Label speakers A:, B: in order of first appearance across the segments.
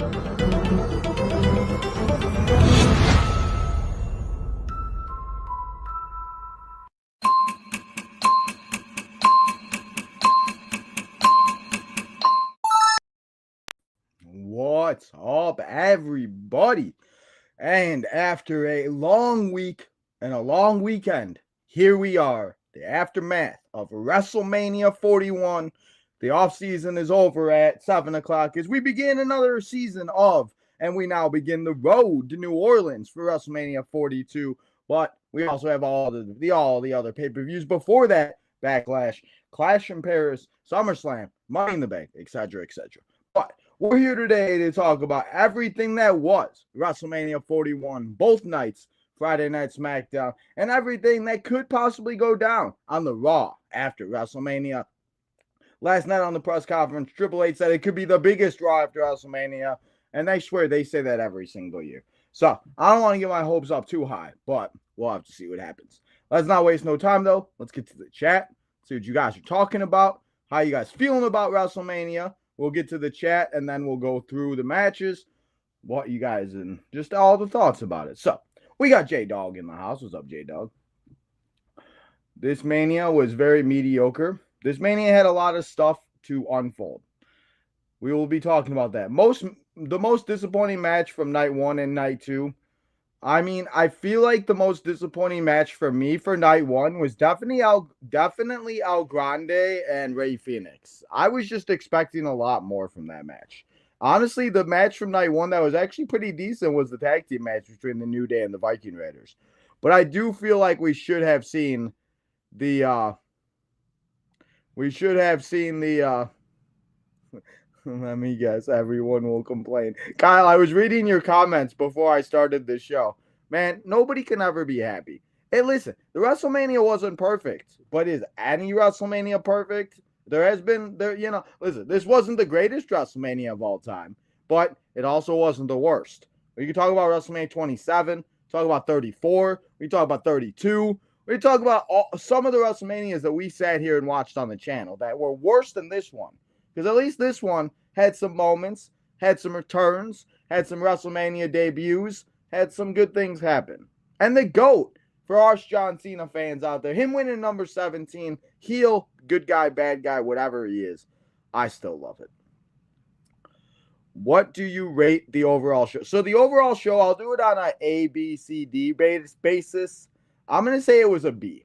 A: What's up, everybody? And after a long week and a long weekend, here we are, the aftermath of WrestleMania 41. The offseason is over at 7 o'clock as we begin another season of, and we now begin the road to New Orleans for WrestleMania 42. But we also have all the other pay-per-views before that: Backlash, Clash in Paris, SummerSlam, Money in the Bank, etc., etc. But we're here today to talk about everything that was WrestleMania 41, both nights, Friday Night SmackDown, and everything that could possibly go down on the Raw after WrestleMania. Last night on the press conference, Triple H said it could be the biggest Raw after WrestleMania, and I swear they say that every single year. So I don't want to get my hopes up too high, but we'll have to see what happens. Let's not waste no time, though. Let's get to the chat, see what you guys are talking about, how you guys feeling about WrestleMania. We'll get to the chat, and then we'll go through the matches, what you guys, and just all the thoughts about it. So, we got J-Dog in the house. What's up, J-Dog? This Mania was very mediocre. This Mania had a lot of stuff to unfold. We will be talking about that. The most disappointing match from night one and night two. I mean, I feel like the most disappointing match for me for night one was definitely El Grande and Rey Fenix. I was just expecting a lot more from that match. Honestly, the match from night one that was actually pretty decent was the tag team match between the New Day and the Viking Raiders. But I do feel like we should have seen the let me guess, everyone will complain. Kyle, I was reading your comments before I started this show. Man, nobody can ever be happy. Hey, listen, the WrestleMania wasn't perfect, but is any WrestleMania perfect? Listen, this wasn't the greatest WrestleMania of all time, but it also wasn't the worst. We can talk about WrestleMania 27, talk about 34, we can talk about 32, we can talk about some of the WrestleManias that we sat here and watched on the channel that were worse than this one. Because at least this one had some moments, had some returns, had some WrestleMania debuts, had some good things happen. And the GOAT, for our John Cena fans out there, him winning number 17, heel, good guy, bad guy, whatever he is, I still love it. What do you rate the overall show? So the overall show, I'll do it on an A, B, C, D basis. I'm going to say it was a B.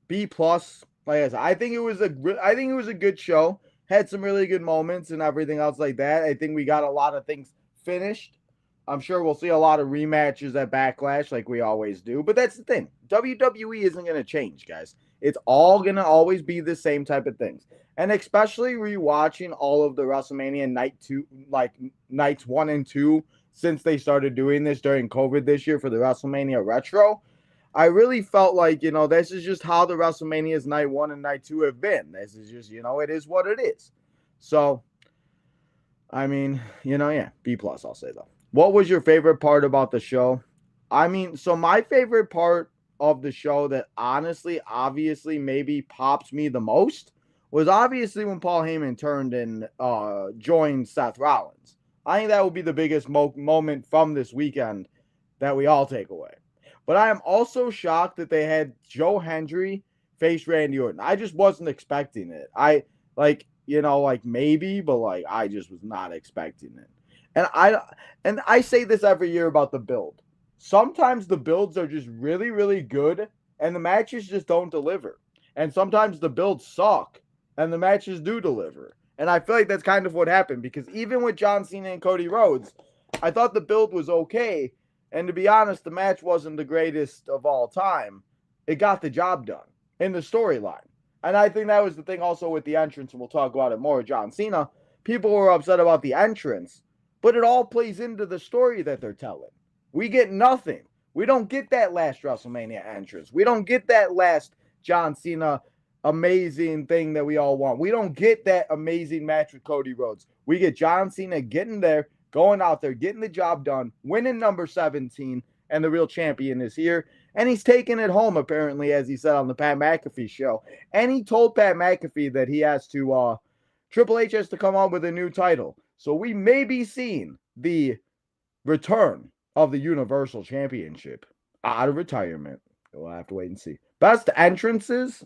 A: B plus. Like I said, I think it was a good show. Had some really good moments and everything else like that. I think we got a lot of things finished. I'm sure we'll see a lot of rematches at Backlash like we always do. But that's the thing. WWE isn't going to change, guys. It's all going to always be the same type of things. And especially rewatching all of the WrestleMania nights 1 and 2 since they started doing this during COVID this year for the WrestleMania Retro. I really felt like, this is just how the WrestleManias night 1 and night 2 have been. This is just, it is what it is. So, I mean, B plus, I'll say though. What was your favorite part about the show? I mean, so my favorite part of the show that honestly, obviously, maybe pops me the most was obviously when Paul Heyman turned and joined Seth Rollins. I think that would be the biggest moment from this weekend that we all take away. But I am also shocked that they had Joe Hendry face Randy Orton. I just wasn't expecting it. Maybe, but I just was not expecting it. And I say this every year about the build. Sometimes the builds are just really, really good, and the matches just don't deliver. And sometimes the builds suck, and the matches do deliver. And I feel like that's kind of what happened, because even with John Cena and Cody Rhodes, I thought the build was okay. And to be honest, the match wasn't the greatest of all time. It got the job done in the storyline. And I think that was the thing also with the entrance, and we'll talk about it more, John Cena. People were upset about the entrance, but it all plays into the story that they're telling. We get nothing. We don't get that last WrestleMania entrance. We don't get that last John Cena amazing thing that we all want. We don't get that amazing match with Cody Rhodes. We get John Cena getting there, going out there, getting the job done, winning number 17, and the real champion is here. And he's taking it home, apparently, as he said on the Pat McAfee show. And he told Pat McAfee that he has to, Triple H has to come up with a new title. So we may be seeing the return of the Universal Championship out of retirement. We'll have to wait and see. Best entrances.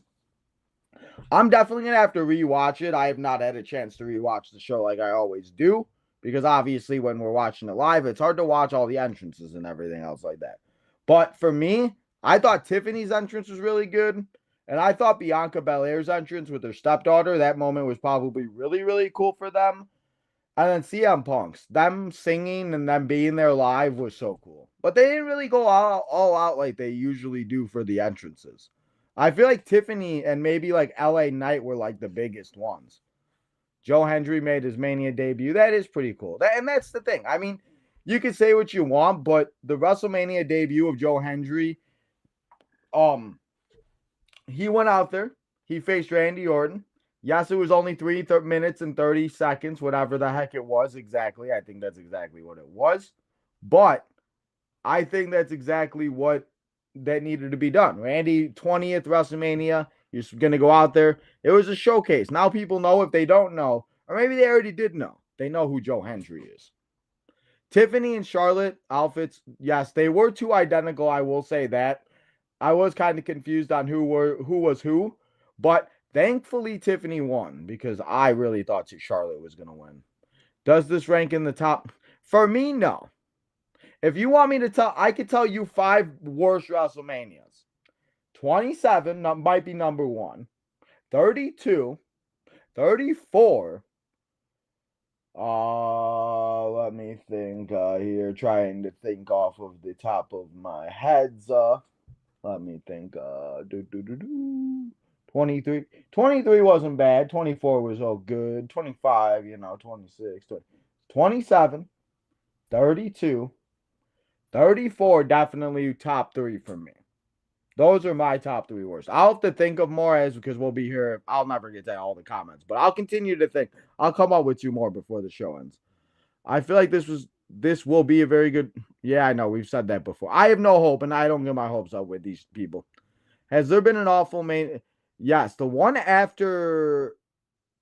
A: I'm definitely going to have to rewatch it. I have not had a chance to rewatch the show like I always do, because obviously when we're watching it live, it's hard to watch all the entrances and everything else like that. But for me, I thought Tiffany's entrance was really good. And I thought Bianca Belair's entrance with her stepdaughter, that moment was probably really, really cool for them. And then CM Punk's, them singing and them being there live was so cool. But they didn't really go all out like they usually do for the entrances. I feel like Tiffany and maybe like LA Knight were like the biggest ones. Joe Hendry made his Mania debut. That is pretty cool. And that's the thing. I mean, you can say what you want, but the WrestleMania debut of Joe Hendry, he went out there. He faced Randy Orton. Yes, it was only 3 minutes and 30 seconds, whatever the heck it was exactly. I think that's exactly what it was. But I think that's exactly what that needed to be done. Randy, 20th WrestleMania. You're going to go out there. It was a showcase. Now people know if they don't know, or maybe they already did know. They know who Joe Hendry is. Tiffany and Charlotte outfits, yes, they were too identical. I will say that. I was kind of confused on who was who, but thankfully Tiffany won because I really thought Charlotte was going to win. Does this rank in the top? For me, no. If you want me to tell, I could tell you 5 worst WrestleManias. 27 might be number 1. 32, 34. Let me think here. Trying to think off of the top of my head. Let me think. 23. 23 wasn't bad. 24 was all good. 25, 26. 27, 32, 34, definitely top 3 for me. Those are my top 3 worst. I'll have to think of more because we'll be here. I'll never get to all the comments, but I'll continue to think. I'll come up with 2 more before the show ends. I feel like this will be a very good. Yeah, I know. We've said that before. I have no hope, and I don't get my hopes up with these people. Has there been an awful main? Yes, the one after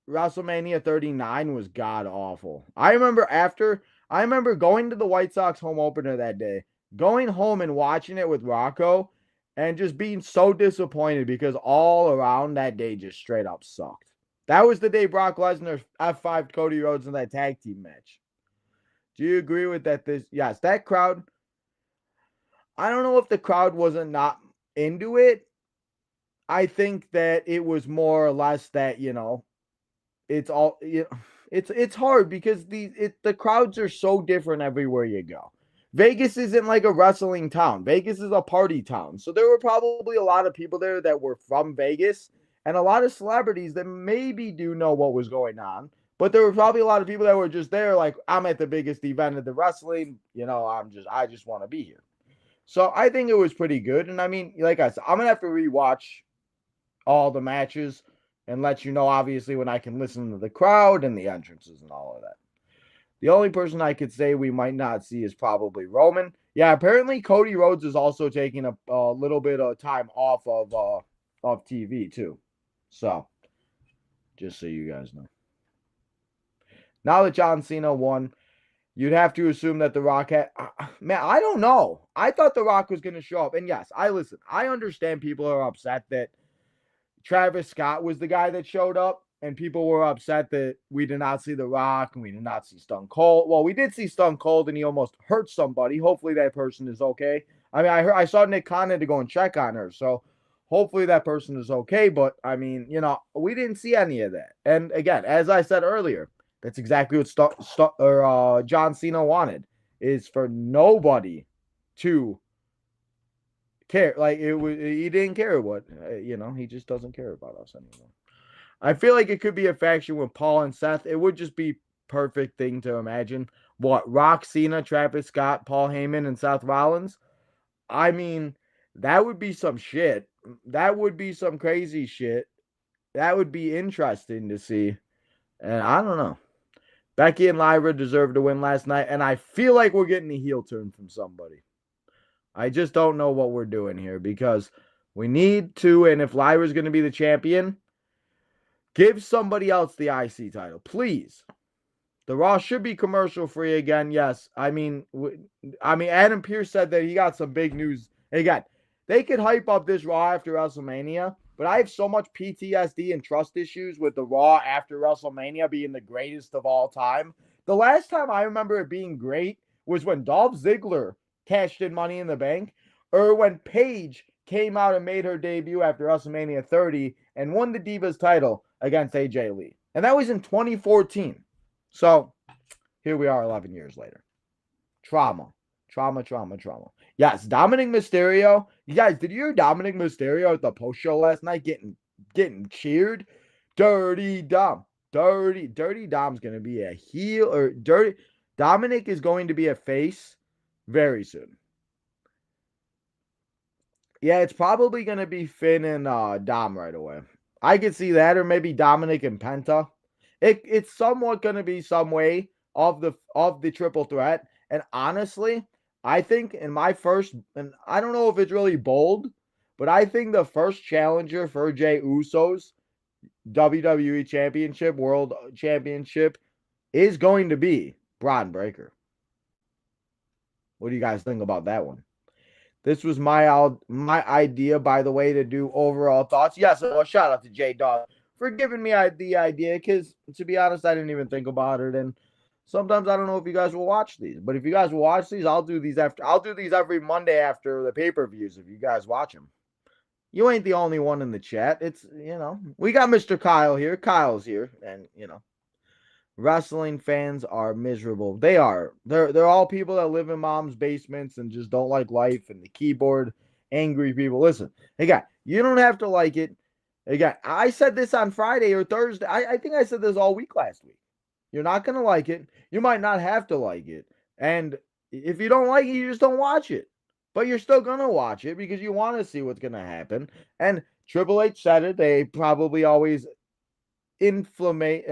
A: WrestleMania 39 was god awful. I remember going to the White Sox home opener that day, going home and watching it with Rocco, and just being so disappointed because all around that day just straight up sucked. That was the day Brock Lesnar F5'd Cody Rhodes in that tag team match. Do you agree with that? Yes, that crowd. I don't know if the crowd wasn't not into it. I think that it was more or less that, it's all, it's hard because the crowds are so different everywhere you go. Vegas isn't like a wrestling town. Vegas is a party town. So there were probably a lot of people there that were from Vegas and a lot of celebrities that maybe do know what was going on. But there were probably a lot of people that were just there like, I'm at the biggest event of the wrestling. I just want to be here. So I think it was pretty good. And I mean, like I said, I'm going to have to rewatch all the matches and let you know, obviously, when I can listen to the crowd and the entrances and all of that. The only person I could say we might not see is probably Roman. Yeah, apparently Cody Rhodes is also taking a little bit of time off of TV too. So, just so you guys know. Now that John Cena won, you'd have to assume that The Rock had... Man, I don't know. I thought The Rock was going to show up. And yes, I understand people are upset that Travis Scott was the guy that showed up, and people were upset that we did not see The Rock and we did not see Stone Cold. Well, we did see Stone Cold, and he almost hurt somebody. Hopefully that person is okay. I mean, I saw Nick Khan had to go and check on her, so hopefully that person is okay. But I mean, we didn't see any of that. And again, as I said earlier, that's exactly what John Cena wanted, is for nobody to care. Like he didn't care what, he just doesn't care about us anymore. I feel like it could be a faction with Paul and Seth. It would just be perfect thing to imagine. What, Rock, Cena, Travis Scott, Paul Heyman, and Seth Rollins? I mean, that would be some shit. That would be some crazy shit. That would be interesting to see. And I don't know. Becky and Lyra deserved to win last night, and I feel like we're getting a heel turn from somebody. I just don't know what we're doing here because we need to, and if Lyra's going to be the champion, give somebody else the IC title, please. The Raw should be commercial free again. Yes, I mean, Adam Pearce said that he got some big news. Again, they could hype up this Raw after WrestleMania, but I have so much PTSD and trust issues with the Raw after WrestleMania being the greatest of all time. The last time I remember it being great was when Dolph Ziggler cashed in Money in the Bank, or when Paige came out and made her debut after WrestleMania 30 and won the Divas title against AJ Lee. And that was in 2014. So here we are 11 years later. Trauma. Yes, Dominic Mysterio. You guys, did you hear Dominic Mysterio at the post show last night getting cheered? Dirty Dom. Dirty Dom's going to be a heel, or Dominic is going to be a face very soon. Yeah, it's probably going to be Finn and Dom right away. I could see that, or maybe Dominic and Penta. It's somewhat going to be some way of the triple threat. And honestly, I think in my first, and I don't know if it's really bold, but I think the first challenger for Jey Uso's WWE Championship, World Championship, is going to be Bron Breakker. What do you guys think about that one? This was my idea, by the way, to do overall thoughts. Yes, well, shout out to J-Dog for giving me the idea, because to be honest, I didn't even think about it. And sometimes I don't know if you guys will watch these, but if you guys will watch these, I'll do these every Monday after the pay-per-views if you guys watch them. You ain't the only one in the chat. It's, we got Mr. Kyle here. Kyle's here, and wrestling fans are miserable. They are. They're all people that live in mom's basements and just don't like life, and the keyboard angry people. Listen, again, you don't have to like it. Again, I said this on Friday or Thursday. I think I said this all week last week. You're not going to like it. You might not have to like it. And if you don't like it, you just don't watch it. But you're still going to watch it because you want to see what's going to happen. And Triple H said it. They probably always inflate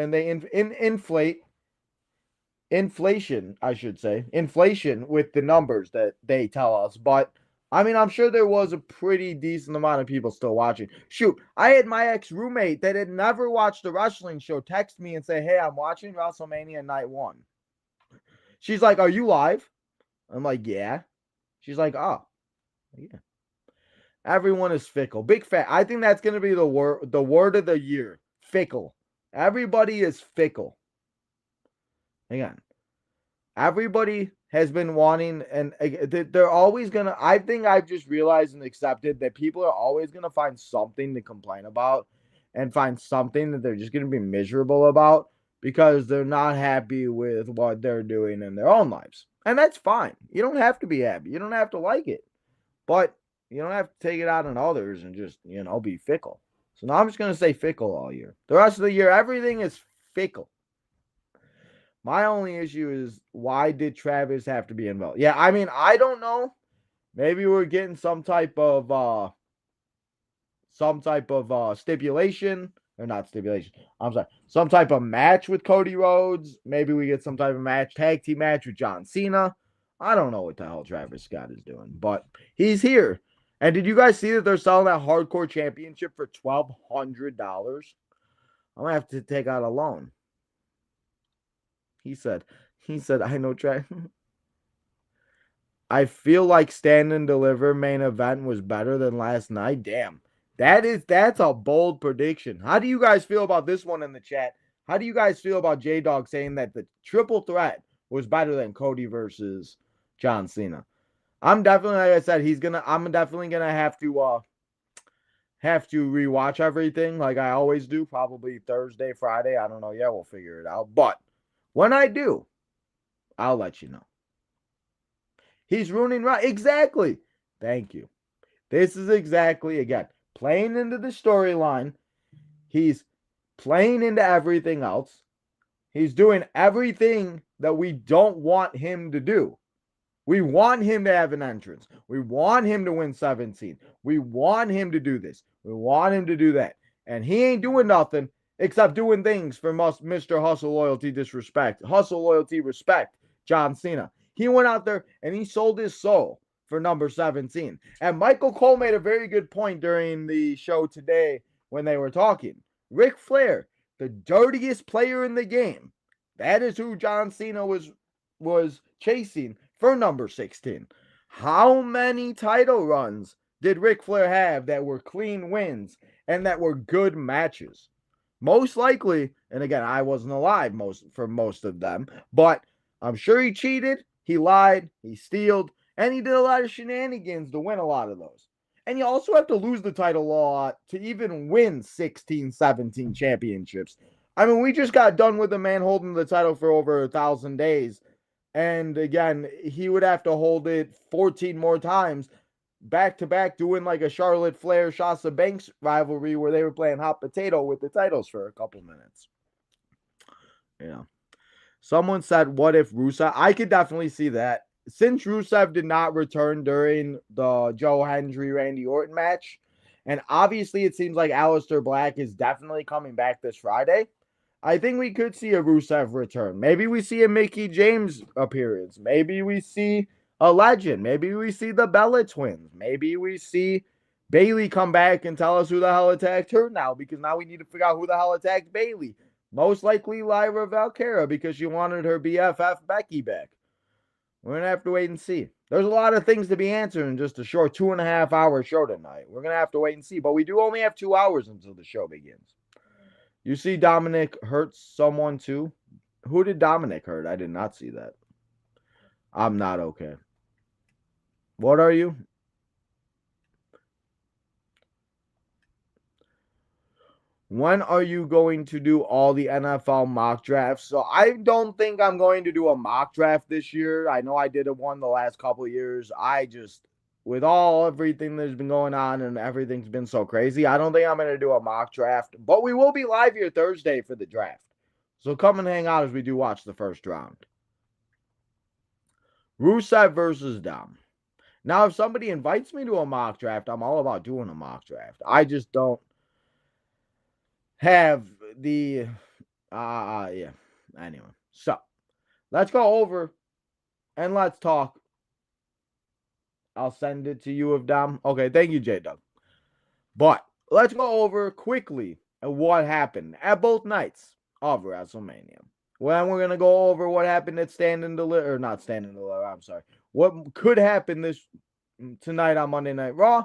A: inflation, I should say. Inflation with the numbers that they tell us. But I mean, I'm sure there was a pretty decent amount of people still watching. Shoot, I had my ex-roommate that had never watched a wrestling show text me and say, hey, I'm watching WrestleMania Night 1. She's like, are you live? I'm like, yeah. She's like, oh, yeah. Everyone is fickle. Big fat. I think that's going to be the word of the year. Fickle. Everybody is fickle. Again, everybody has been wanting, and they're always going to, I think I've just realized and accepted that people are always going to find something to complain about and find something that they're just going to be miserable about because they're not happy with what they're doing in their own lives. And that's fine. You don't have to be happy. You don't have to like it. But you don't have to take it out on others and just, be fickle. So now I'm just going to say fickle all year. The rest of the year, everything is fickle. My only issue is, why did Travis have to be involved? Yeah, I mean, I don't know. Maybe we're getting some type of stipulation, or not stipulation. I'm sorry, some type of match with Cody Rhodes. Maybe we get some type of tag team match with John Cena. I don't know what the hell Travis Scott is doing, but he's here. And did you guys see that they're selling that Hardcore Championship for $1,200? I'm gonna have to take out a loan. He said, I know I feel like Stand and Deliver main event was better than last night. Damn. That's a bold prediction. How do you guys feel about this one in the chat? How do you guys feel about J-Dog saying that the triple threat was better than Cody versus John Cena? I'm definitely, like I said, I'm definitely gonna have to rewatch everything like I always do, probably Thursday, Friday. I don't know. Yeah, we'll figure it out. But when I do, I'll let you know. He's ruining right. Exactly. Thank you. This is exactly, again, playing into the storyline. He's playing into everything else. He's doing everything that we don't want him to do. We want him to have an entrance. We want him to win 17. We want him to do this. We want him to do that. And he ain't doing nothing except doing things for Mr. Hustle, Loyalty, Disrespect. Hustle, Loyalty, Respect, John Cena. He went out there and he sold his soul for number 17. And Michael Cole made a very good point during the show today when they were talking. Ric Flair, the dirtiest player in the game, That is who John Cena was chasing for number 16. How many title runs did Ric Flair have that were clean wins and that were good matches? Most likely, and again, I wasn't alive for most of them, but I'm sure he cheated, he lied, he stealed, and he did a lot of shenanigans to win a lot of those. And you also have to lose the title a lot to even win 16, 17 championships. I mean, we just got done with a man holding the title for over 1,000 days. And again, he would have to hold it 14 more times back to back, doing like a Charlotte Flair Sasha Banks rivalry where they were playing hot potato with the titles for a couple minutes. Yeah. Someone said, what if Rusev? I could definitely see that. Since Rusev did not return during the Joe Hendry Randy Orton match, and obviously it seems like Aleister Black is definitely coming back this Friday, I think we could see a Rusev return. Maybe we see a Mickie James appearance. Maybe we see a legend. Maybe we see the Bella Twins. Maybe we see Bayley come back and tell us who the hell attacked her now, because now we need to figure out who the hell attacked Bayley. Most likely Lyra Valkyria, because she wanted her BFF Becky back. We're going to have to wait and see. There's a lot of things to be answered in just a short 2.5 hour show tonight. We're going to have to wait and see. But we do only have 2 hours until the show begins. You see Dominic hurt someone too? Who did Dominic hurt? I did not see that. I'm not okay. What are you? When are you going to do all the NFL mock drafts? So I don't think I'm going to do a mock draft this year. I know I did one the last couple of years. With everything that's been going on and everything's been so crazy, I don't think I'm going to do a mock draft. But we will be live here Thursday for the draft. So come and hang out as we do watch the first round. Rusev versus Dom. Now, if somebody invites me to a mock draft, I'm all about doing a mock draft. I just don't have the yeah. Anyway, so let's go over and let's talk. I'll send it to you of Dom. Okay, thank you, J Dub. But let's go over quickly what happened at both nights of WrestleMania. Well, we're gonna go over what happened at Stand and Deliver, or not Stand and Deliver. I'm sorry. What could happen tonight on Monday Night Raw,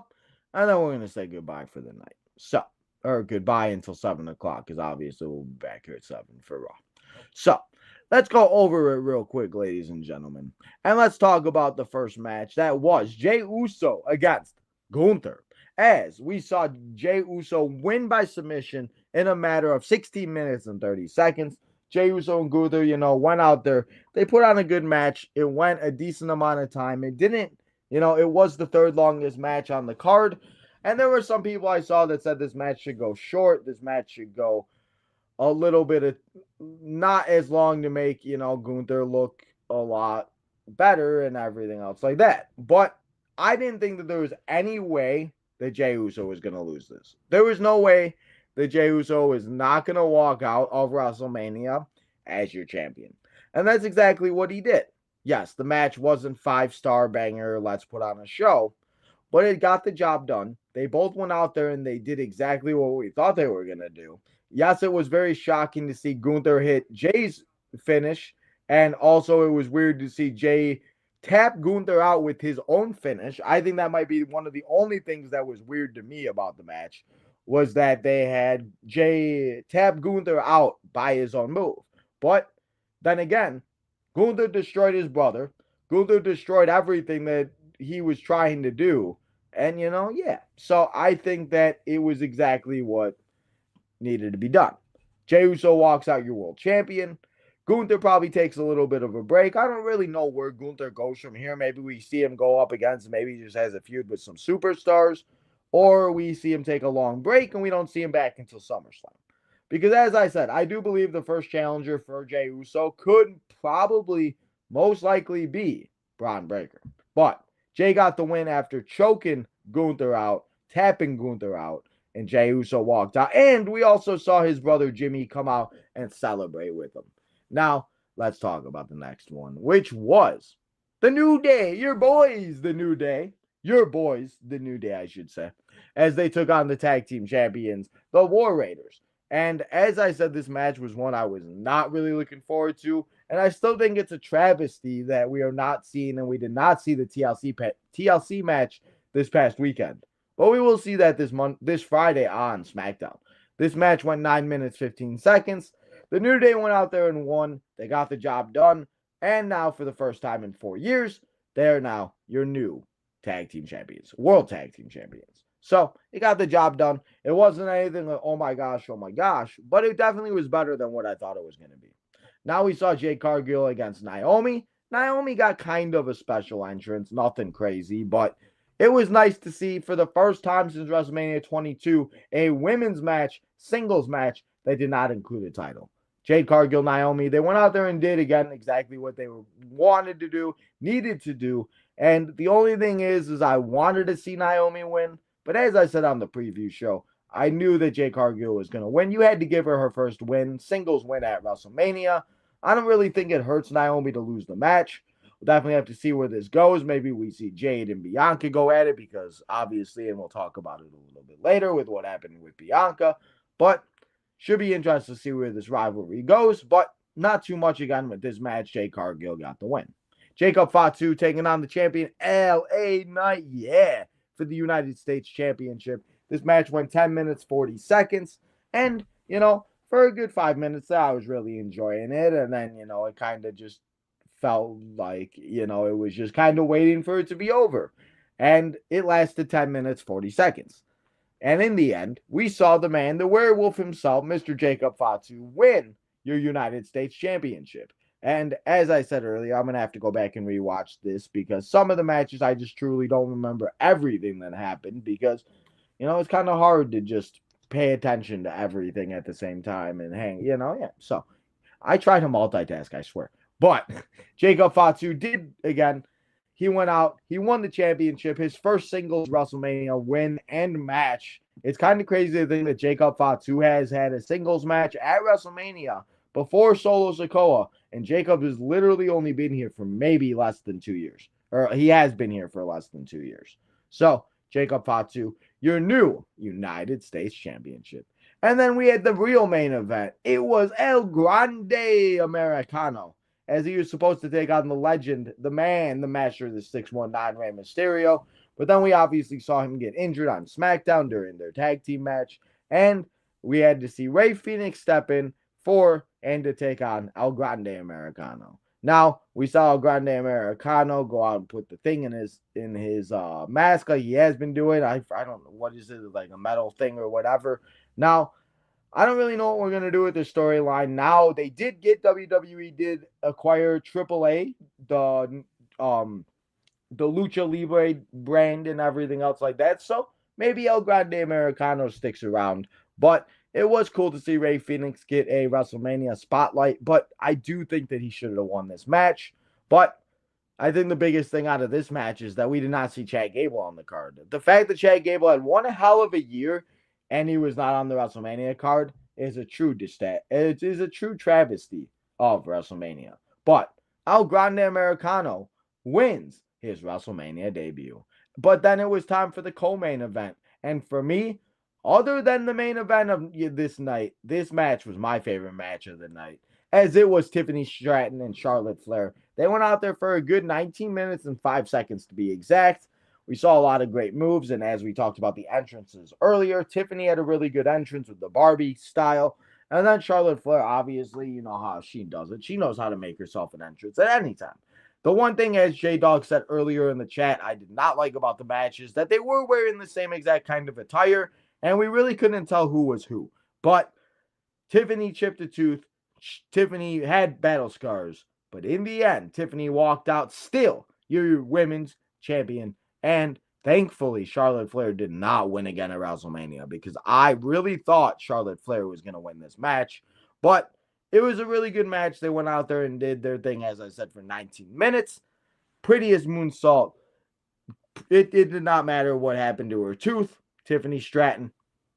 A: and then we're gonna say goodbye for the night. So, or goodbye until 7 o'clock, because obviously we'll be back here at 7 for Raw. So, let's go over it real quick, ladies and gentlemen. And let's talk about the first match. That was Jey Uso against Gunther. As we saw Jey Uso win by submission in a matter of 16 minutes and 30 seconds. Jey Uso and Gunther, went out there. They put on a good match. It went a decent amount of time. It didn't, it was the third longest match on the card. And there were some people I saw that said this match should go short. This match should go a little bit of not as long to make, Gunther look a lot better and everything else like that. But I didn't think that there was any way that Jey Uso was going to lose this. There was no way that Jey Uso is not going to walk out of WrestleMania as your champion. And that's exactly what he did. Yes, the match wasn't 5-star banger, let's put on a show, but it got the job done. They both went out there and they did exactly what we thought they were going to do. Yes, it was very shocking to see Gunther hit Jay's finish, and also it was weird to see Jey tap Gunther out with his own finish. I think that might be one of the only things that was weird to me about the match, was that they had Jey tap Gunther out by his own move. But then again, Gunther destroyed his brother. Gunther destroyed everything that he was trying to do. And, yeah. So I think that it was exactly what needed to be done. Jey Uso walks out your world champion. Gunther probably takes a little bit of a break. I don't really know where Gunther goes from here. Maybe we see him go up against, maybe he just has a feud with some superstars, or we see him take a long break and we don't see him back until SummerSlam. Because as I said, I do believe the first challenger for Jey Uso could probably most likely be Bron Breakker. But Jey got the win after choking Gunther out, tapping Gunther out, and Jey Uso walked out. And we also saw his brother Jimmy come out and celebrate with him. Now, let's talk about the next one, which was the New Day. Your boys, the New Day. Your boys, the New Day, I should say. As they took on the tag team champions, the War Raiders. And as I said, this match was one I was not really looking forward to. And I still think it's a travesty that we are not seeing, and we did not see the TLC match this past weekend. But we will see that this Friday on SmackDown. This match went 9 minutes, 15 seconds. The New Day went out there and won. They got the job done. And now, for the first time in 4 years, they are now your new tag team champions, world tag team champions. So it got the job done. It wasn't anything like, oh my gosh, but it definitely was better than what I thought it was going to be. Now we saw Jade Cargill against Naomi. Naomi got kind of a special entrance, nothing crazy, but it was nice to see for the first time since WrestleMania 22 a women's match, singles match that did not include a title. Jade Cargill, Naomi, they went out there and did again exactly what they wanted to do, needed to do. And the only thing is I wanted to see Naomi win. But as I said on the preview show, I knew that Jade Cargill was going to win. You had to give her first win, singles win at WrestleMania. I don't really think it hurts Naomi to lose the match. We'll definitely have to see where this goes. Maybe we see Jade and Bianca go at it because obviously, and we'll talk about it a little bit later with what happened with Bianca. But should be interesting to see where this rivalry goes. But not too much again with this match. Jade Cargill got the win. Jacob Fatu taking on the champion LA Knight. Yeah. For the United States Championship. This match went 10 minutes, 40 seconds. And, for a good 5 minutes there, I was really enjoying it. And then, it kind of just felt like, it was just kind of waiting for it to be over. And it lasted 10 minutes, 40 seconds. And in the end, we saw the man, the werewolf himself, Mr. Jacob Fatu, win your United States Championship. And as I said earlier, I'm going to have to go back and rewatch this because some of the matches I just truly don't remember everything that happened because, it's kind of hard to just pay attention to everything at the same time and hang, yeah. So I tried to multitask, I swear. But Jacob Fatu did, again, he went out, he won the championship, his first singles WrestleMania win and match. It's kind of crazy to think that Jacob Fatu has had a singles match at WrestleMania before Solo Sikoa, and Jacob has literally only been here for maybe less than 2 years. Or he has been here for less than 2 years. So, Jacob Fatu, your new United States Championship. And then we had the real main event. It was El Grande Americano, as he was supposed to take on the legend, the man, the master of the 619, Rey Mysterio. But then we obviously saw him get injured on SmackDown during their tag team match. And we had to see Rey Fenix step in and to take on El Grande Americano. Now, we saw El Grande Americano go out and put the thing in his mask like he has been doing. I don't know, what is it, like a metal thing or whatever. Now, I don't really know what we're going to do with this storyline. Now, they did get, WWE did acquire AAA, the Lucha Libre brand and everything else like that. So, maybe El Grande Americano sticks around. But it was cool to see Rey Fenix get a WrestleMania spotlight, but I do think that he should have won this match. But I think the biggest thing out of this match is that we did not see Chad Gable on the card. The fact that Chad Gable had one hell of a year and he was not on the WrestleMania card is a true it is a true travesty of WrestleMania. But El Grande Americano wins his WrestleMania debut. But then it was time for the co-main event. And for me, other than the main event of this night, this match was my favorite match of the night, as it was Tiffany Stratton and Charlotte Flair. They went out there for a good 19 minutes and 5 seconds to be exact. We saw a lot of great moves, and as we talked about the entrances earlier, Tiffany had a really good entrance with the Barbie style, and then Charlotte Flair, obviously, you know how she does it. She knows how to make herself an entrance at any time. The one thing, as J-Dog said earlier in the chat, I did not like about the match is that they were wearing the same exact kind of attire, and we really couldn't tell who was who. But Tiffany chipped a tooth. Tiffany had battle scars. But in the end, Tiffany walked out still your women's champion. And thankfully, Charlotte Flair did not win again at WrestleMania because I really thought Charlotte Flair was going to win this match. But it was a really good match. They went out there and did their thing, as I said, for 19 minutes. Prettiest moonsault. It did not matter what happened to her tooth. Tiffany Stratton.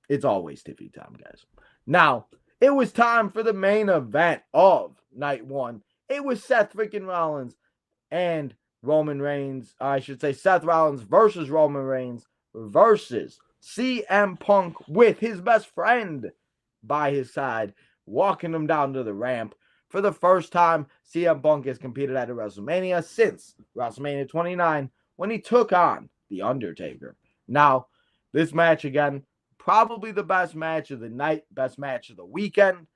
A: It's always Tiffy time, guys. Now, it was time for the main event of night one. It was Seth freaking Rollins and Roman Reigns. I should say Seth Rollins versus Roman Reigns versus CM Punk with his best friend, by his side, walking him down to the ramp. For the first time, CM Punk has competed at a WrestleMania since WrestleMania 29 when he took on The Undertaker. Now, this match again, probably the best match of the night, best match of the weekend.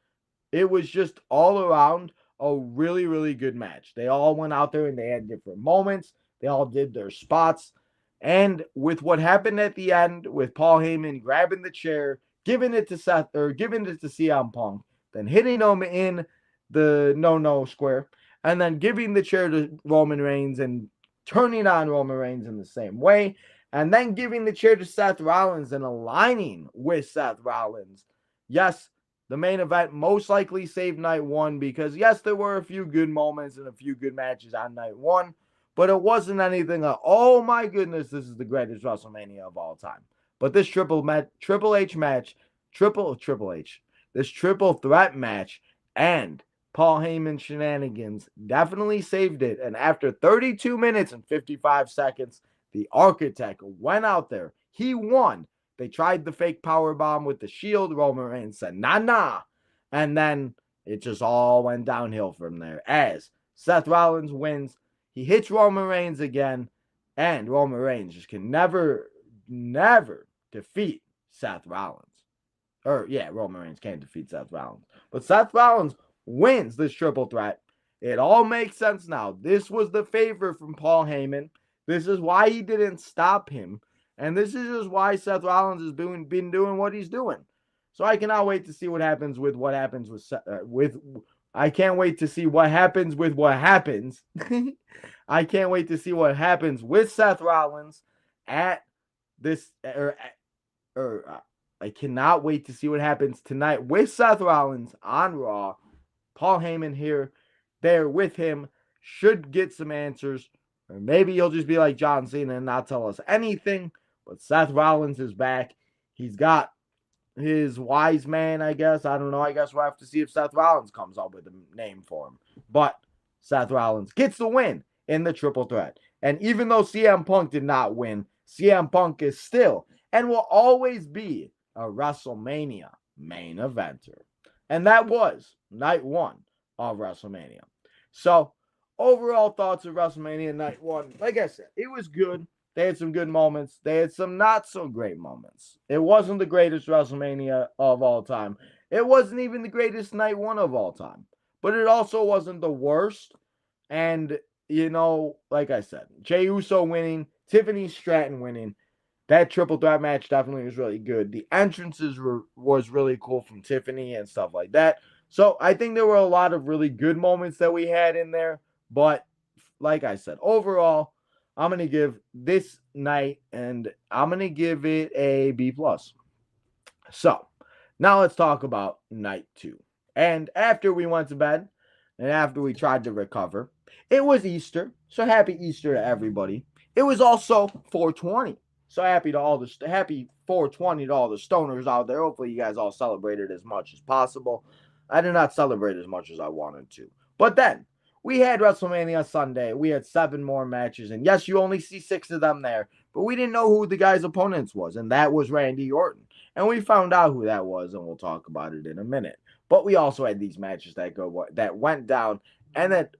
A: It was just all around a really, really good match. They all went out there and they had different moments. They all did their spots. And with what happened at the end, with Paul Heyman grabbing the chair, giving it to CM Punk, then hitting him in the no square, and then giving the chair to Roman Reigns and turning on Roman Reigns in the same way, and then giving the chair to Seth Rollins and aligning with Seth Rollins. Yes, the main event most likely saved night one because, yes, there were a few good moments and a few good matches on night one, but it wasn't anything like, oh my goodness, this is the greatest WrestleMania of all time. But this triple threat match and Paul Heyman shenanigans definitely saved it. And after 32 minutes and 55 seconds, the Architect went out there. He won. They tried the fake power bomb with the Shield. Roman Reigns said, nah. And then it just all went downhill from there as Seth Rollins wins. He hits Roman Reigns again. And Roman Reigns just can never defeat Seth Rollins. Roman Reigns can't defeat Seth Rollins. But Seth Rollins wins this triple threat. It all makes sense now. This was the favor from Paul Heyman. This is why he didn't stop him. And this is just why Seth Rollins has been doing what he's doing. So I cannot wait to see what happens with I can't wait to see what happens with what happens. I can't wait to see what happens with Seth Rollins at this I cannot wait to see what happens tonight with Seth Rollins on Raw. Paul Heyman there with him, should get some answers. Or maybe he'll just be like John Cena and not tell us anything. But Seth Rollins is back. He's got his wise man, I guess. I don't know. I guess we'll have to see if Seth Rollins comes up with a name for him. But Seth Rollins gets the win in the triple threat. And even though CM Punk did not win, CM Punk is still and will always be a WrestleMania main eventer. And that was night one of WrestleMania. So, overall thoughts of WrestleMania night one, like I said, it was good. They had some good moments. They had some not so great moments. It wasn't the greatest WrestleMania of all time. It wasn't even the greatest night one of all time. But it also wasn't the worst. And, like I said, Jey Uso winning, Tiffany Stratton winning. That triple threat match definitely was really good. The entrances was really cool from Tiffany and stuff like that. So I think there were a lot of really good moments that we had in there. But like I said, overall, I'm going to give this night, and I'm going to give it a B+. So now let's talk about night two. And after we went to bed, and after we tried to recover, it was Easter. So happy Easter to everybody. It was also 420. So happy 420 to all the stoners out there. Hopefully you guys all celebrated as much as possible. I did not celebrate as much as I wanted to. But then, we had WrestleMania Sunday. We had 7 more matches. And yes, you only see 6 of them there. But we didn't know who the guy's opponents was. And that was Randy Orton. And we found out who that was. And we'll talk about it in a minute. But we also had these matches that went down. And that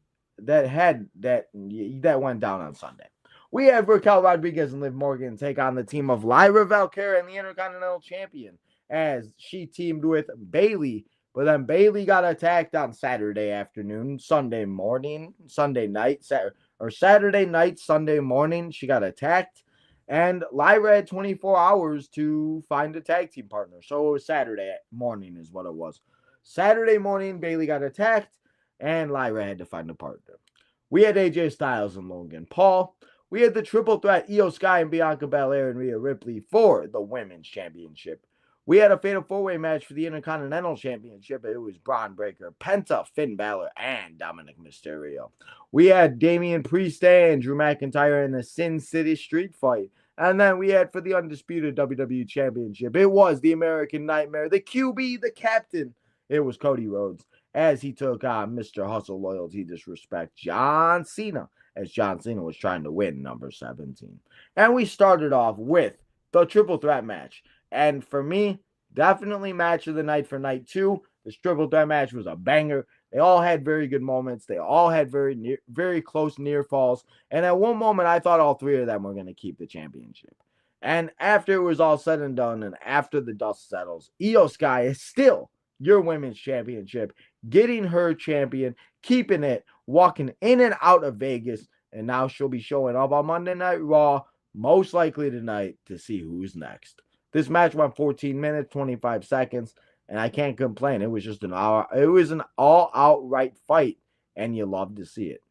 A: went down on Sunday. We had Raquel Rodriguez and Liv Morgan take on the team of Lyra Valkyria and the Intercontinental Champion as she teamed with Bayley. But then Bayley got attacked on Saturday afternoon, Saturday night, Sunday morning. She got attacked. And Lyra had 24 hours to find a tag team partner. So it was Saturday morning is what it was. Saturday morning, Bayley got attacked. And Lyra had to find a partner. We had AJ Styles and Logan Paul. We had the triple threat, Io Sky and Bianca Belair and Rhea Ripley for the Women's Championship. We had a fatal 4-way match for the Intercontinental Championship. It was Braun Breaker, Penta, Finn Balor, and Dominic Mysterio. We had Damian Priest and Drew McIntyre in the Sin City Street Fight. And then we had for the undisputed WWE Championship, it was the American Nightmare, the QB, the captain. It was Cody Rhodes as he took on Mr. Hustle Loyalty Disrespect, John Cena, as John Cena was trying to win number 17. And we started off with the triple threat match. And for me, Definitely match of the night for night 2. This triple threat match was a banger. They all had very good moments. They all had very close near falls. And at one moment, I thought all 3 of them were going to keep the championship. And after it was all said and done, and after the dust settles, Io Sky is still your women's championship, getting her champion, keeping it, walking in and out of Vegas. And now she'll be showing up on Monday Night Raw, most likely tonight, to see who's next. This match went 14 minutes, 25 seconds, and I can't complain. It was just an all-outright fight, and you love to see it.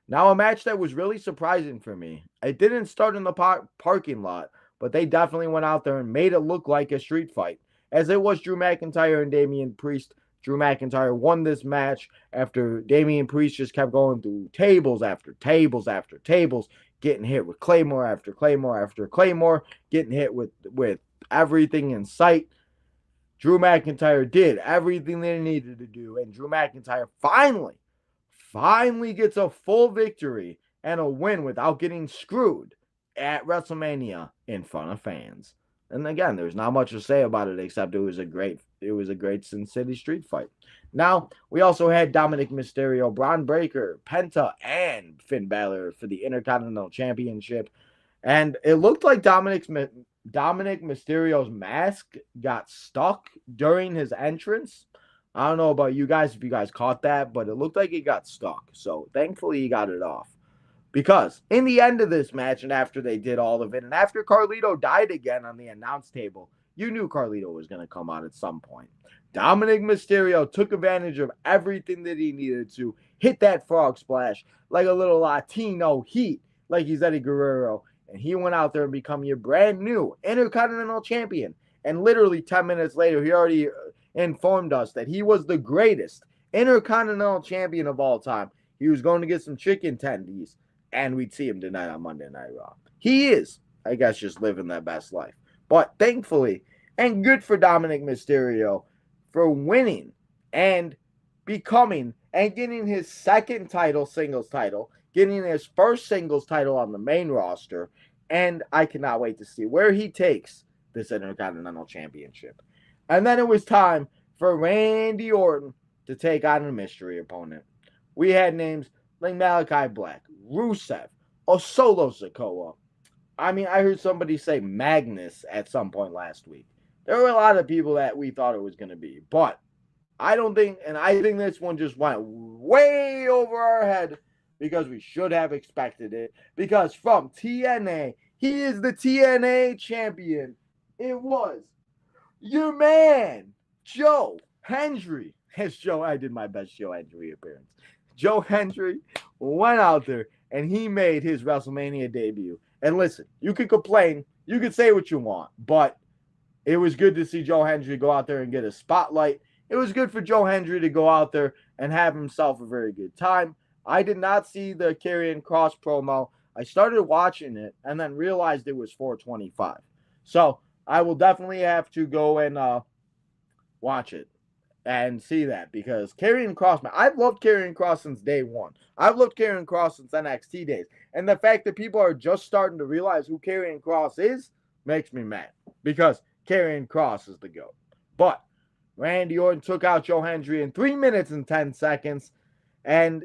A: Now, a match that was really surprising for me. It didn't start in the parking lot, but they definitely went out there and made it look like a street fight, as it was Drew McIntyre and Damian Priest. Drew McIntyre won this match after Damian Priest just kept going through tables after tables after tables, getting hit with Claymore after Claymore after Claymore, getting hit with everything in sight. Drew McIntyre did everything they needed to do, and Drew McIntyre finally gets a full victory and a win without getting screwed at WrestleMania in front of fans. And again, there's not much to say about it except it was a great Sin City street fight. Now, we also had Dominic Mysterio, Braun Breaker, Penta, and Finn Balor for the Intercontinental Championship. And it looked like Dominic Mysterio's mask got stuck during his entrance. I don't know about you guys if you guys caught that, but it looked like it got stuck. So thankfully he got it off. Because in the end of this match, and after they did all of it, and after Carlito died again on the announce table, you knew Carlito was going to come out at some point. Dominic Mysterio took advantage of everything that he needed to, hit that frog splash like a little Latino heat, like he's Eddie Guerrero, and he went out there and become your brand new Intercontinental Champion. And literally 10 minutes later, he already informed us that he was the greatest Intercontinental Champion of all time. He was going to get some chicken tendies, and we'd see him tonight on Monday Night Raw. He is, I guess, just living that best life. But thankfully, and good for Dominic Mysterio for winning and becoming and getting his second singles title, getting his first singles title on the main roster, and I cannot wait to see where he takes this Intercontinental Championship. And then it was time for Randy Orton to take on a mystery opponent. We had names like Malachi Black, Rusev, Solo Sikoa. I mean, I heard somebody say Magnus at some point last week. There were a lot of people that we thought it was going to be, but I think this one just went way over our head because we should have expected it. Because from TNA, he is the TNA champion. It was your man, Joe Hendry. I did my best Joe Hendry appearance. Joe Hendry went out there and he made his WrestleMania debut. And listen, you could complain, you could say what you want, but it was good to see Joe Hendry go out there and get a spotlight. It was good for Joe Hendry to go out there and have himself a very good time. I did not see the Karrion Kross promo. I started watching it and then realized it was 425. So I will definitely have to go and watch it and see that, because Karrion Kross, man, I've loved Karrion Kross since day one. I've loved Karrion Kross since NXT days. And the fact that people are just starting to realize who Karrion Kross is makes me mad, because Karrion Kross is the GOAT. But Randy Orton took out Joe Hendry in 3 minutes and 10 seconds. And,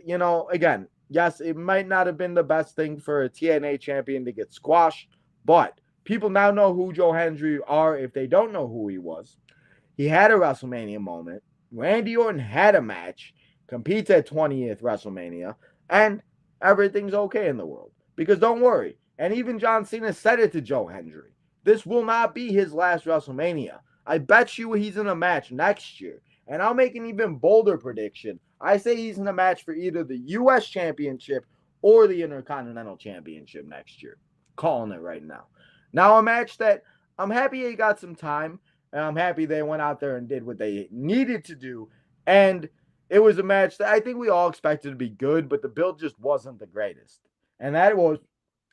A: again, yes, it might not have been the best thing for a TNA champion to get squashed, but people now know who Joe Hendry are if they don't know who he was. He had a WrestleMania moment. Randy Orton had a match, competes at 20th WrestleMania, and everything's okay in the world. Because don't worry, and even John Cena said it to Joe Hendry, this will not be his last WrestleMania. I bet you he's in a match next year. And I'll make an even bolder prediction. I say he's in a match for either the U.S. Championship or the Intercontinental Championship next year. Calling it right now. Now, a match that I'm happy he got some time, and I'm happy they went out there and did what they needed to do. And it was a match that I think we all expected to be good, but the build just wasn't the greatest. And that was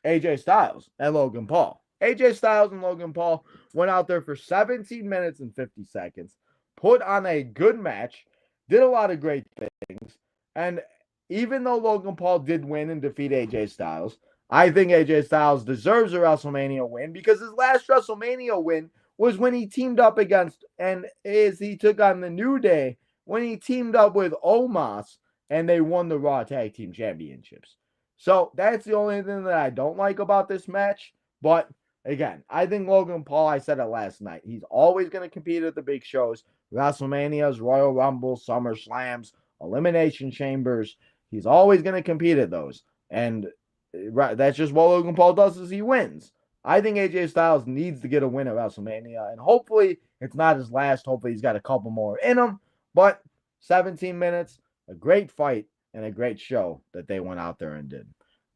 A: AJ Styles and Logan Paul. AJ Styles and Logan Paul went out there for 17 minutes and 50 seconds, put on a good match, did a lot of great things. And even though Logan Paul did win and defeat AJ Styles, I think AJ Styles deserves a WrestleMania win, because his last WrestleMania win was when he teamed up against, and as he took on the New Day, when he teamed up with Omos and they won the Raw Tag Team Championships. So that's the only thing that I don't like about this match. But again, I think Logan Paul, I said it last night, he's always going to compete at the big shows, WrestleManias, Royal Rumbles, SummerSlams, Elimination Chambers. He's always going to compete at those. And that's just what Logan Paul does, is he wins. I think AJ Styles needs to get a win at WrestleMania, and hopefully it's not his last. Hopefully he's got a couple more in him. But 17 minutes, a great fight, and a great show that they went out there and did.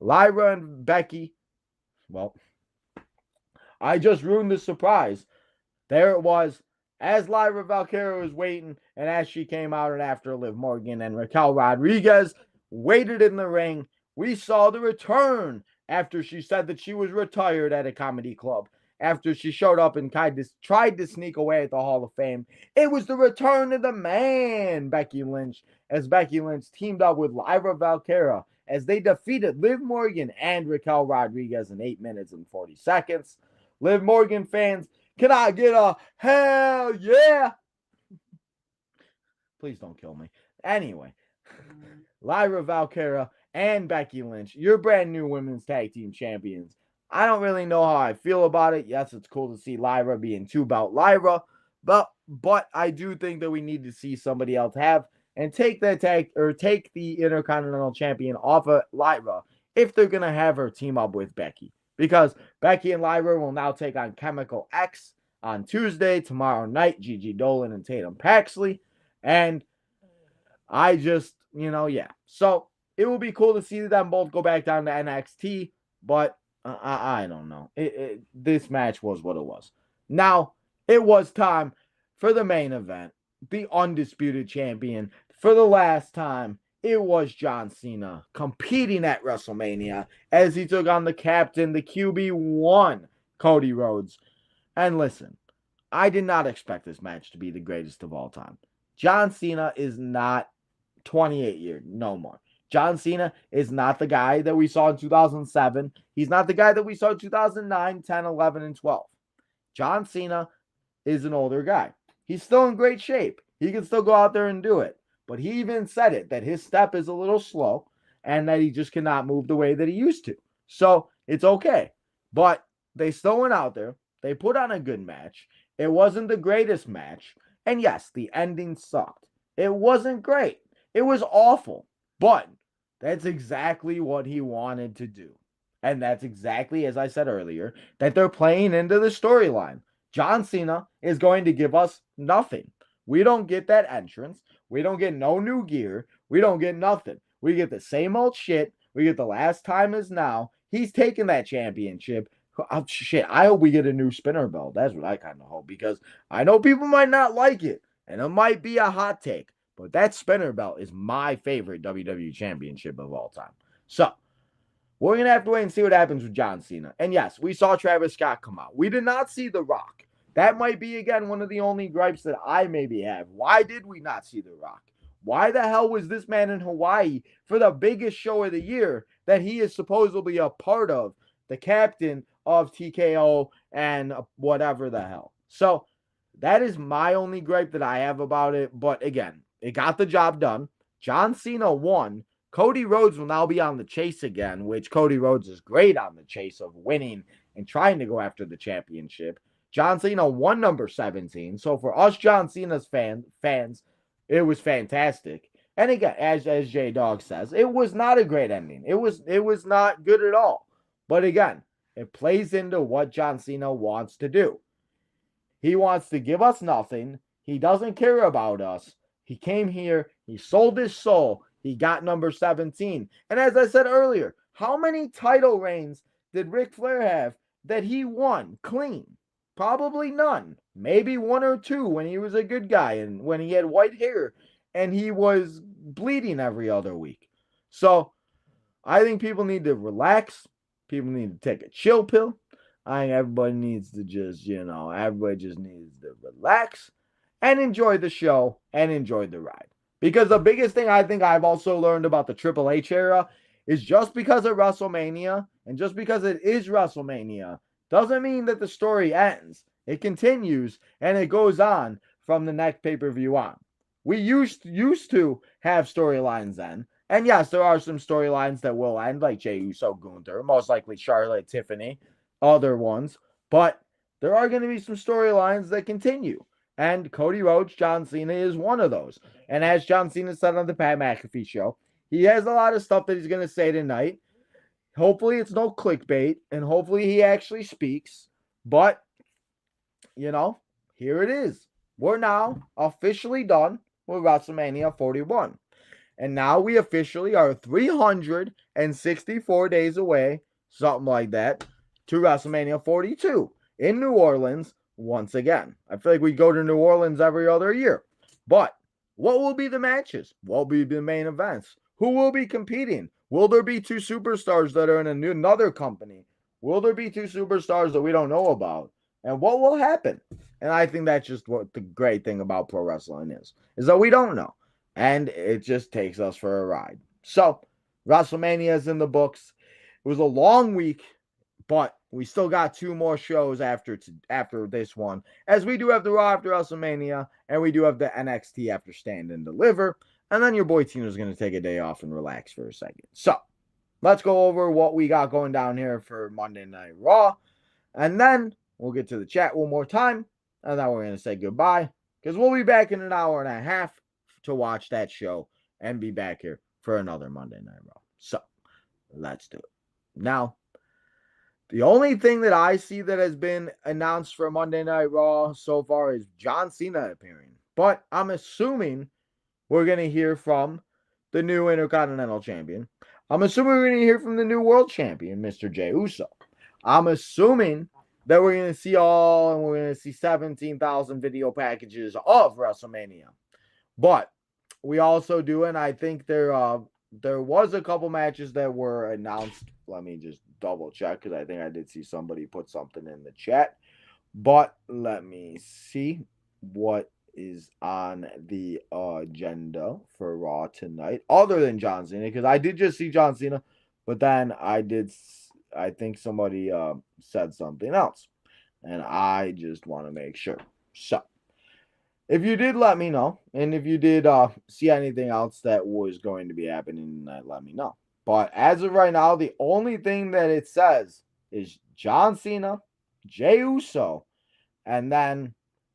A: Lyra and Becky, well, I just ruined the surprise. There it was. As Lyra Valkyria was waiting, and as she came out, and after Liv Morgan and Raquel Rodriguez waited in the ring, we saw the return after she said that she was retired at a comedy club. After she showed up and tried to sneak away at the Hall of Fame. It was the return of the man, Becky Lynch, as Becky Lynch teamed up with Lyra Valkyria as they defeated Liv Morgan and Raquel Rodriguez in 8 minutes and 40 seconds. Liv Morgan fans, can I get a hell yeah? Please don't kill me. Anyway, Lyra Valkyria and Becky Lynch, your brand new women's tag team champions. I don't really know how I feel about it. Yes, it's cool to see Lyra being two-bout Lyra, but I do think that we need to see somebody else have and take the Intercontinental Champion off of Lyra if they're gonna have her team up with Becky, because Becky and Lyra will now take on Chemical X on Tuesday, tomorrow night. Gigi Dolan and Tatum Paxley, and I just yeah. So it will be cool to see them both go back down to NXT, but I don't know. This match was what it was. Now, it was time for the main event. The undisputed champion for the last time. It was John Cena competing at WrestleMania as he took on the captain, the QB1, Cody Rhodes. And listen, I did not expect this match to be the greatest of all time. John Cena is not 28 years, no more. John Cena is not the guy that we saw in 2007. He's not the guy that we saw in 2009, 10, 11, and 12. John Cena is an older guy. He's still in great shape. He can still go out there and do it. But he even said it, that his step is a little slow and that he just cannot move the way that he used to. So it's okay. But they still went out there. They put on a good match. It wasn't the greatest match. And yes, the ending sucked. It wasn't great. It was awful. But that's exactly what he wanted to do. And that's exactly, as I said earlier, that they're playing into the storyline. John Cena is going to give us nothing. We don't get that entrance. We don't get no new gear. We don't get nothing. We get the same old shit. We get the last time is now. He's taking that championship. Oh, shit, I hope we get a new spinner belt. That's what I kind of hope, because I know people might not like it, and it might be a hot take. But that spinner belt is my favorite WWE championship of all time. So, we're going to have to wait and see what happens with John Cena. And yes, we saw Travis Scott come out. We did not see The Rock. That might be, again, one of the only gripes that I maybe have. Why did we not see The Rock? Why the hell was this man in Hawaii for the biggest show of the year that he is supposedly a part of, the captain of TKO and whatever the hell? So, that is my only gripe that I have about it. But again, it got the job done. John Cena won. Cody Rhodes will now be on the chase again, which Cody Rhodes is great on the chase of winning and trying to go after the championship. John Cena won number 17. So for us John Cena's fans, it was fantastic. And again, as J-Dog says, it was not a great ending. It was not good at all. But again, it plays into what John Cena wants to do. He wants to give us nothing. He doesn't care about us. He came here, he sold his soul, he got number 17. And as I said earlier, how many title reigns did Ric Flair have that he won clean? Probably none. Maybe one or two when he was a good guy and when he had white hair and he was bleeding every other week. So I think people need to relax. People need to take a chill pill. I think everybody needs to just, everybody just needs to relax and enjoy the show and enjoy the ride. Because the biggest thing I think I've also learned about the Triple H era is just because of WrestleMania and just because it is WrestleMania doesn't mean that the story ends. It continues and it goes on from the next pay-per-view on. We used to have storylines then. And yes, there are some storylines that will end, like Jey Uso, Gunther, most likely Charlotte, Tiffany, other ones. But there are going to be some storylines that continue. And Cody Rhodes, John Cena is one of those. And as John Cena said on the Pat McAfee show, he has a lot of stuff that he's going to say tonight. Hopefully it's no clickbait, and hopefully he actually speaks. But, here it is. We're now officially done with WrestleMania 41. And now we officially are 364 days away, something like that, to WrestleMania 42 in New Orleans once again. I feel like we go to New Orleans every other year. But what will be the matches? What will be the main events? Who will be competing? Will there be two superstars that are in another company? Will there be two superstars that we don't know about? And what will happen? And I think that's just what the great thing about pro wrestling is that we don't know. And it just takes us for a ride. So, WrestleMania is in the books. It was a long week, but we still got two more shows after this one, as we do have the Raw after WrestleMania, and we do have the NXT after Stand and Deliver. And then your boy Tino's going to take a day off and relax for a second. So, let's go over what we got going down here for Monday Night Raw. And then we'll get to the chat one more time. And then we're going to say goodbye, because we'll be back in an hour and a half to watch that show and be back here for another Monday Night Raw. So, let's do it. Now, the only thing that I see that has been announced for Monday Night Raw so far is John Cena appearing. But I'm assuming we're going to hear from the new Intercontinental Champion. I'm assuming we're going to hear from the new World Champion, Mr. Jey Uso. I'm assuming that we're going to see we're going to see 17,000 video packages of WrestleMania. But we also do, and I think there was a couple matches that were announced. Let me just double check, because I think I did see somebody put something in the chat. But let me see what is on the agenda for Raw tonight, other than John Cena, because I did just see John Cena, but then I think somebody said something else, and I just want to make sure. So, if you did, let me know. And if you did see anything else that was going to be happening, let me know. But as of right now, the only thing that it says is John Cena, Jey Uso, and then,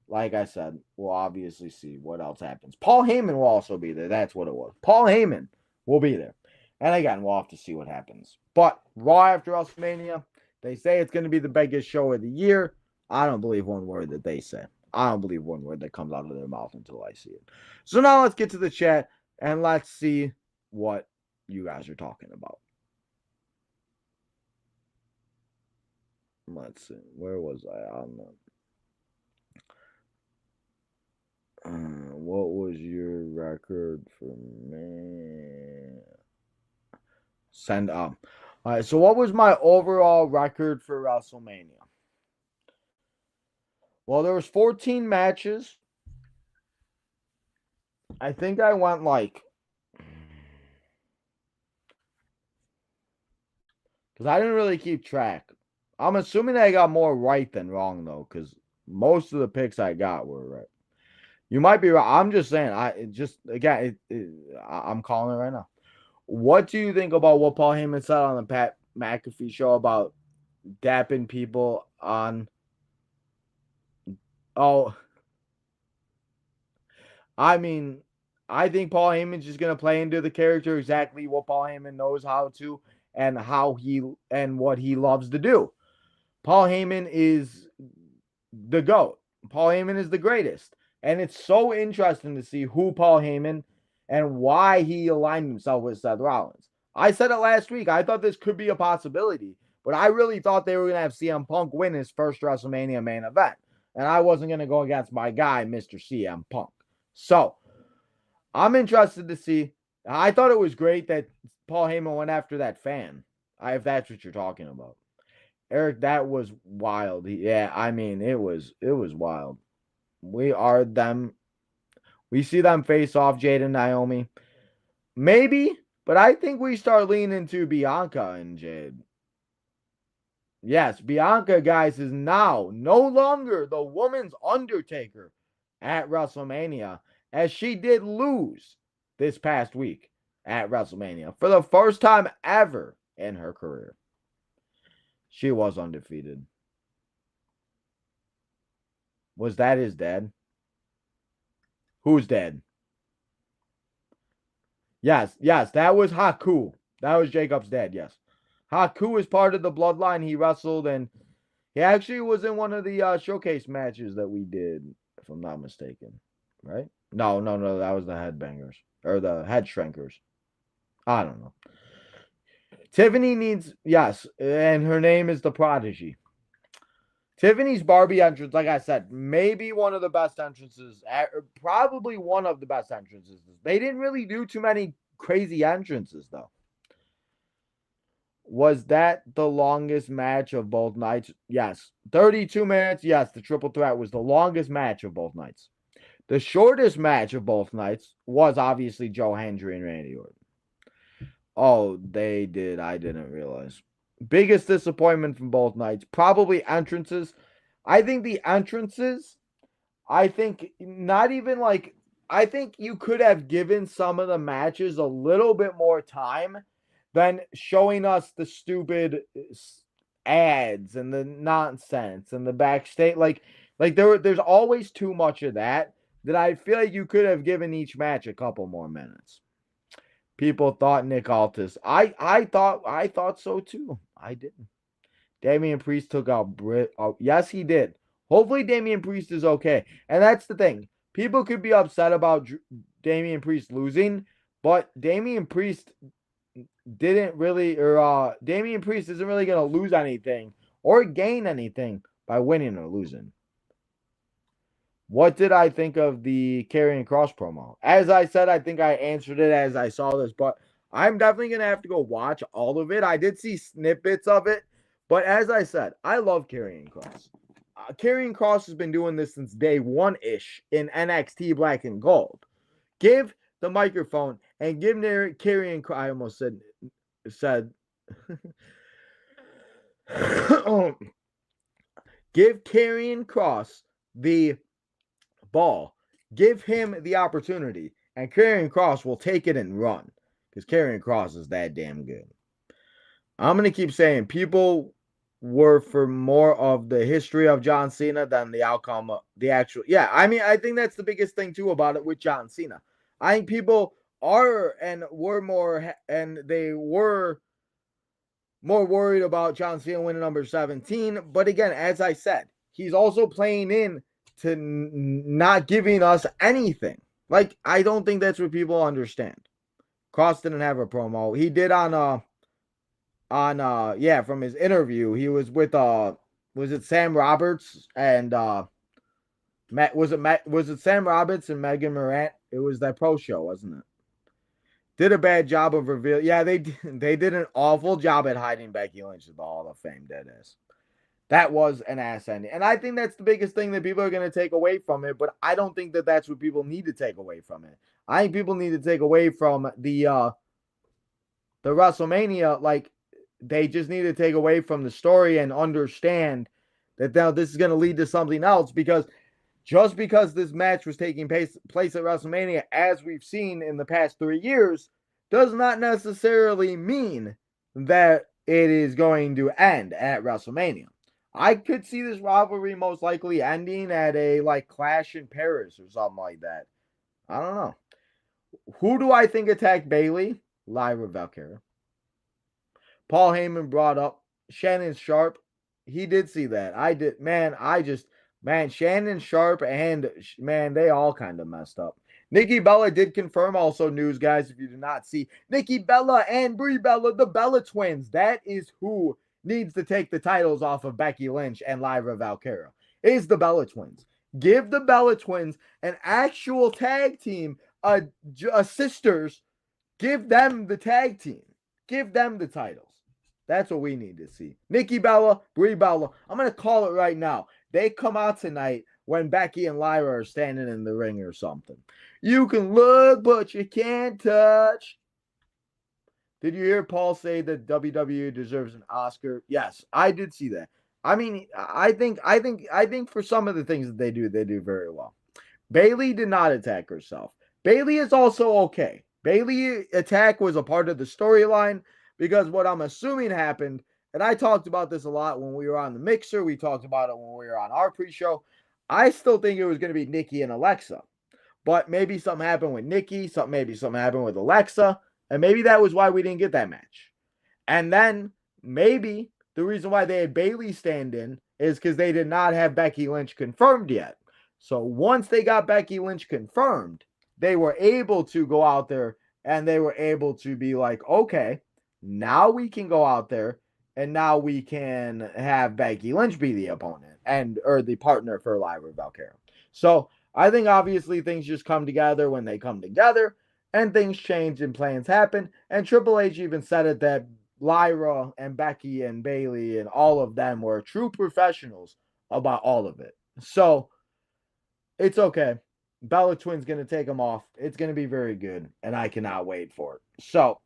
A: like I said, we'll obviously see what else happens. Paul Heyman will also be there. That's what it was. Paul Heyman will be there. And again, we'll have to see what happens. But Raw after WrestleMania, they say it's going to be the biggest show of the year. I don't believe one word that they say. I don't believe one word that comes out of their mouth until I see it. So now let's get to the chat and let's see what you guys are talking about. Let's see. Where was I on the... what was your record for me? Send up. All right, so what was my overall record for WrestleMania? Well, there was 14 matches. I think I went because I didn't really keep track. I'm assuming I got more right than wrong, though, because most of the picks I got were right. You might be right. I'm just saying. I'm calling it right now. What do you think about what Paul Heyman said on the Pat McAfee show about dapping people on... Oh, I mean, I think Paul Heyman's just going to play into the character exactly what Paul Heyman knows how to, and what he loves to do. Paul Heyman is the GOAT. Paul Heyman is the greatest. And it's so interesting to see who Paul Heyman and why he aligned himself with Seth Rollins. I said it last week. I thought this could be a possibility, but I really thought they were going to have CM Punk win his first WrestleMania main event. And I wasn't going to go against my guy, Mr. CM Punk. So, I'm interested to see. I thought it was great that Paul Heyman went after that fan, if that's what you're talking about. Eric, that was wild. It was wild. We see them face off, Jade and Naomi. Maybe, but I think we start leaning to Bianca and Jade. Yes, Bianca, guys, is now no longer the woman's Undertaker at WrestleMania, as she did lose this past week at WrestleMania for the first time ever in her career. She was undefeated. Was that his dad? Who's dead? Yes, that was Haku. That was Jacob's dad, yes. Haku is part of the bloodline. He wrestled, and he actually was in one of the showcase matches that we did, if I'm not mistaken. Right? No, that was the Headbangers. Or the Head Shrinkers. I don't know. Tiffany needs, yes, and her name is the Prodigy. Tiffany's Barbie entrance, like I said, maybe one of the best entrances, probably one of the best entrances. They didn't really do too many crazy entrances, though. Was that the longest match of both nights? Yes. 32 minutes. Yes, the triple threat was the longest match of both nights. The shortest match of both nights was obviously Joe Hendry and Randy Orton. Oh, they did. I didn't realize. Biggest disappointment from both nights. Probably entrances. I think the entrances, I think not even like, I think you could have given some of the matches a little bit more time than showing us the stupid ads and the nonsense and the backstage. There's always too much of that I feel like you could have given each match a couple more minutes. People thought Nick Aldis. I thought so too. I didn't. Damian Priest took out Britt. Oh, yes, he did. Hopefully, Damian Priest is okay. And that's the thing. People could be upset about Damian Priest losing, but Damian Priest didn't really, or Damian Priest isn't really going to lose anything or gain anything by winning or losing. What did I think of the Karrion Kross promo? As I said, I think I answered it as I saw this, but I'm definitely going to have to go watch all of it. I did see snippets of it, but as I said, I love Karrion Kross. Karrion Kross has been doing this since day one-ish in NXT Black and Gold. Give the microphone and give Karrion Kross, I almost said give Karrion Kross the ball. Give him the opportunity, and Karrion Kross will take it and run, because Karrion Kross is that damn good. I'm going to keep saying people were for more of the history of John Cena than the outcome of the actual. Yeah, I mean, I think that's the biggest thing too about it with John Cena. I think people are and were more, and they were more worried about John Cena winning number 17. But again, as I said, he's also playing in to not giving us anything. Like, I don't think that's what people understand. Kross didn't have a promo. He did on from his interview. He was with was it Sam Roberts and was it Sam Roberts and Megan Morant? It was that pro show, wasn't it? Did a bad job of reveal. Yeah, they did an awful job at hiding Becky Lynch at the Hall of Fame. Dead ass. That was an ass ending. And I think that's the biggest thing that people are going to take away from it, but I don't think that that's what people need to take away from it. I think people need to take away from the WrestleMania, like, they just need to take away from the story and understand that now this is going to lead to something else, because just because this match was taking place at WrestleMania, as we've seen in the past 3 years, does not necessarily mean that it is going to end at WrestleMania. I could see this rivalry most likely ending at a Clash in Paris or something like that. I don't know. Who do I think attacked Bayley? Lyra Valkyria. Paul Heyman brought up Shannon Sharp. He did see that. I did. Man, Shannon Sharp and they all kind of messed up. Nikki Bella did confirm, also news, guys, if you did not see, Nikki Bella and Brie Bella, the Bella twins. That is who needs to take the titles off of Becky Lynch and Lyra Valkyria. It is the Bella twins. Give the Bella twins an actual tag team, a sisters. Give them the tag team. Give them the titles. That's what we need to see. Nikki Bella, Brie Bella. I'm going to call it right now. They come out tonight when Becky and Lyra are standing in the ring or something. You can look, but you can't touch. Did you hear Paul say that WWE deserves an Oscar? Yes, I did see that. I mean, I think for some of the things that they do very well. Bayley did not attack herself. Bayley is also okay. Bayley attack was a part of the storyline because what I'm assuming happened, and I talked about this a lot when we were on the mixer. We talked about it when we were on our pre-show. I still think it was going to be Nikki and Alexa, but maybe something happened with Nikki. Maybe something happened with Alexa, and maybe that was why we didn't get that match. And then maybe the reason why they had Bayley stand in is because they did not have Becky Lynch confirmed yet. So once they got Becky Lynch confirmed, they were able to go out there and they were able to be like, okay, now we can go out there and now we can have Becky Lynch be the opponent and or the partner for Lyra Valkyria. So I think obviously things just come together when they come together and things change and plans happen. And Triple H even said it that Lyra and Becky and Bayley and all of them were true professionals about all of it. So it's okay. Bella Twin's going to take them off. It's going to be very good, and I cannot wait for it. So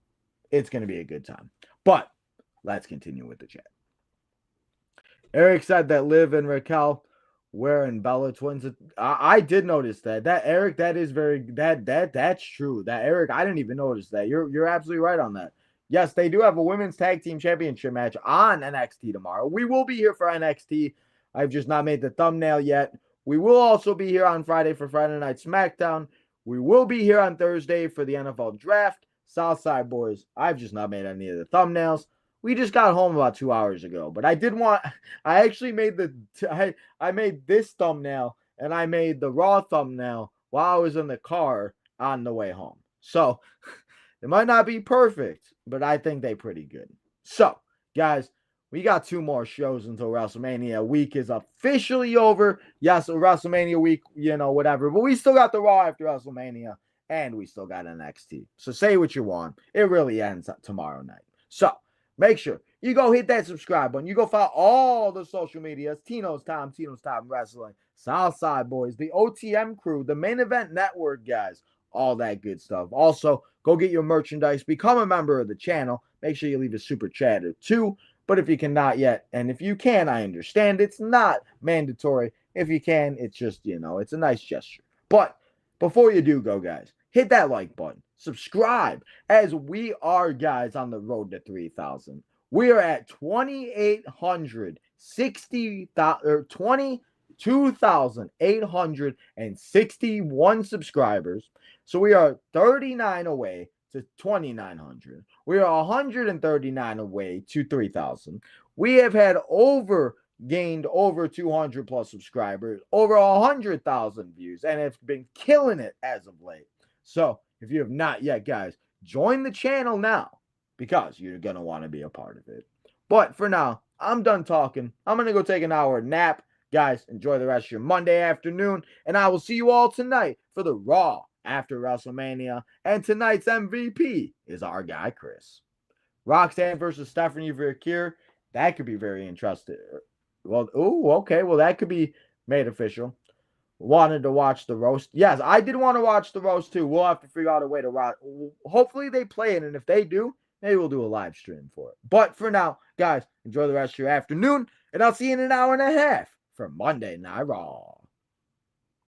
A: it's going to be a good time. But let's continue with the chat. Eric said that Liv and Raquel wearing Bella Twins. I did notice that. That Eric, that is that's true. That Eric, I didn't even notice that. You're absolutely right on that. Yes, they do have a women's tag team championship match on NXT tomorrow. We will be here for NXT. I've just not made the thumbnail yet. We will also be here on Friday for Friday Night SmackDown. We will be here on Thursday for the NFL Draft. Southside Boys. I've just not made any of the thumbnails. We just got home about 2 hours ago, but I actually made I made this thumbnail and I made the Raw thumbnail while I was in the car on the way home. So it might not be perfect, but I think they're pretty good. So, guys, we got 2 more shows until WrestleMania week is officially over. Yes, WrestleMania week, whatever. But we still got the Raw after WrestleMania, and we still got NXT. So say what you want. It really ends tomorrow night. So make sure you go hit that subscribe button. You go follow all the social medias. Tino's Time Wrestling, Southside Boys, the OTM crew, the Main Event Network guys, all that good stuff. Also, go get your merchandise. Become a member of the channel. Make sure you leave a super chat or 2. But if you cannot yet, and if you can, I understand. It's not mandatory. If you can, it's just, it's a nice gesture. But before you do go, guys, hit that like button. Subscribe, as we are, guys, on the road to 3,000. We are at 22,861 subscribers. So we are 39 away to 2,900. We are 139 away to 3,000. We have gained over 200 plus subscribers, over 100,000 views, and have been killing it as of late. So if you have not yet, guys, join the channel now because you're going to want to be a part of it. But for now, I'm done talking. I'm going to go take an hour nap. Guys, enjoy the rest of your Monday afternoon, and I will see you all tonight for the Raw after WrestleMania. And tonight's MVP is our guy, Chris. Roxanne versus Stephanie Verkier. That could be very interesting. Well, okay. Well, that could be made official. Wanted to watch the roast. Yes, I did want to watch the roast too. We'll have to figure out a way to watch. Hopefully they play it, and if they do, maybe we'll do a live stream for it. But for now, guys, enjoy the rest of your afternoon, and I'll see you in an hour and a half for Monday Night Raw.